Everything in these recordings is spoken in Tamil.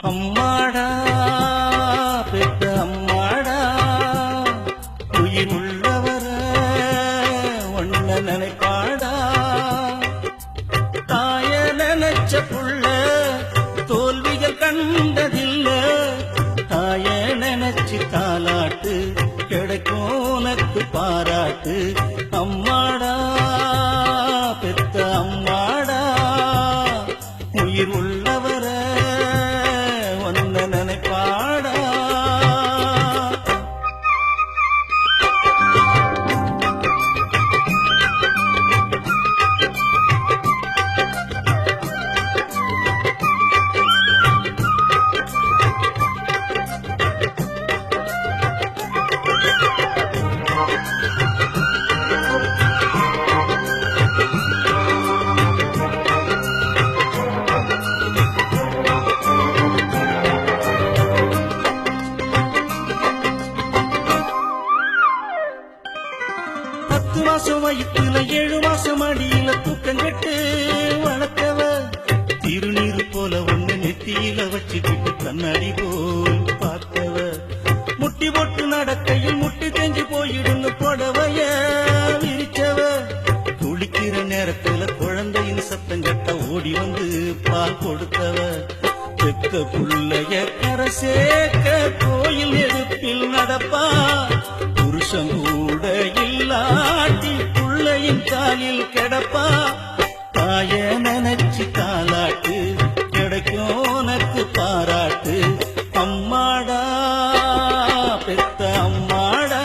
அம்மாடா பெத்த அம்மாடா உயிர் உள்ளவர ஒன்ன நினைப்பாடா தாய நினைச்ச புள்ள தோல்விகள் கண்டதில்ல தாய நினைச்சு தாலாட்டு கிடைக்கும் உனக்கு பாராட்டு அம்மாடா பெத்த அம்மாடா உயிர் உள்ளவர ஒன்ன நினைப்பாடா பத்து மாசம் வயிற்றுல 7 மாசம் அடியில தூக்கம் கெட்டு வளர்த்தவ திருநீரு போல ஒண்ணு நெத்தியில வச்சுக்கிட்டு கண்ணாடி போல் பார்த்தவ முட்டி போட்டு நடக்கையில் முட்டி தெஞ்சு போயிடுன்னு புடவைய விரிச்சவ குளிக்கிற நேரத்துல குழந்தையின் சத்தம் கட்ட ஓடி வந்து பால் கொடுத்தவ பெத்த புள்ளைய கரை சேர்க்க கோயில் எடுப்பில் நடப்பா புருஷன் கூட இல்லாட்டி புள்ளையின் காலில் கிடப்பா தாய நினைச்சு தாலாட்டு கிடைக்கும் உனக்கு பாராட்டு அம்மாடா பெத்த அம்மாடா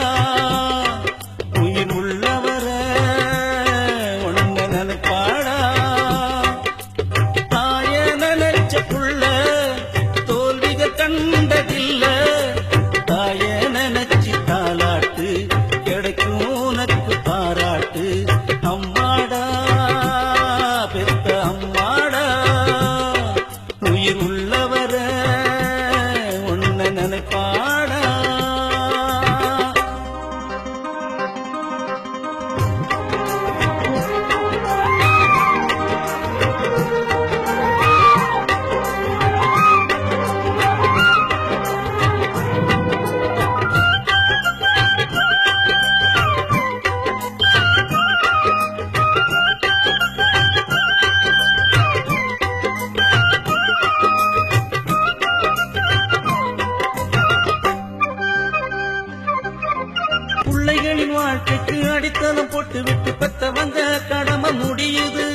உயிர் உள்ளவர ஒன்ன நினைப்பாடா தாய நினைச்ச புள்ள தோல்விகள் கண்டதில்ல தாய நினைச்சு தாலாட்டு கிடைக்கும் உனக்கு பாராட்டு அம்மாடா பெத்த அம்மாடா உயிர் உள்ளவர ஒன்ன நினைப்பாடா பிள்ளைகளின் வாழ்க்கைக்கு அடித்தளம் போட்டு விட்டு பெத்தவங்க கடமை முடியுது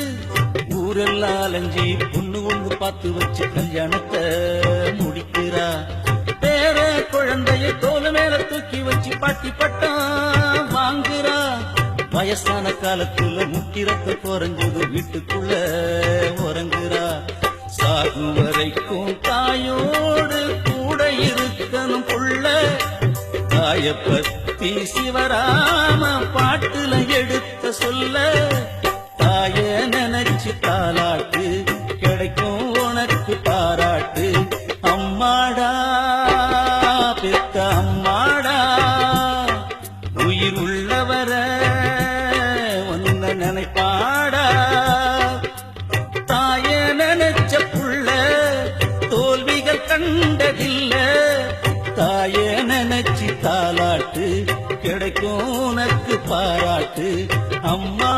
ஊரெல்லாம் அலைஞ்சி பொண்ணு ஒண்ணு பார்த்து வச்சு கல்யாணத்தை முடிக்கிறா பேர குழந்தைய தோல் மேல தூக்கி வச்சு பாட்டி பட்டம் வாங்குறா வயசான காலத்துல முக்கிரத்தை குறைஞ்சது வீட்டுக்குள்ள உறங்குறா சாகும் வரைக்கும் தாயோடு கூட இருக்கணும் புள்ள தாய பத்தி சிவராம பாட்டுல எடுத்த சொல்ல தாய நினைச்சு தாலாட்டு கிடைக்கும் உனக்கு பாராட்டு அம்மாடா பெத்த அம்மாடா உயிர் உள்ளவர ஒன்ன நினைப்பாடா தாய நினைச்ச புள்ள தோல்விகள் கண்டதில்ல தாய நினைச்சு தாலாட்டு கிடைக்கும் உனக்கு பாராட்டு அம்மா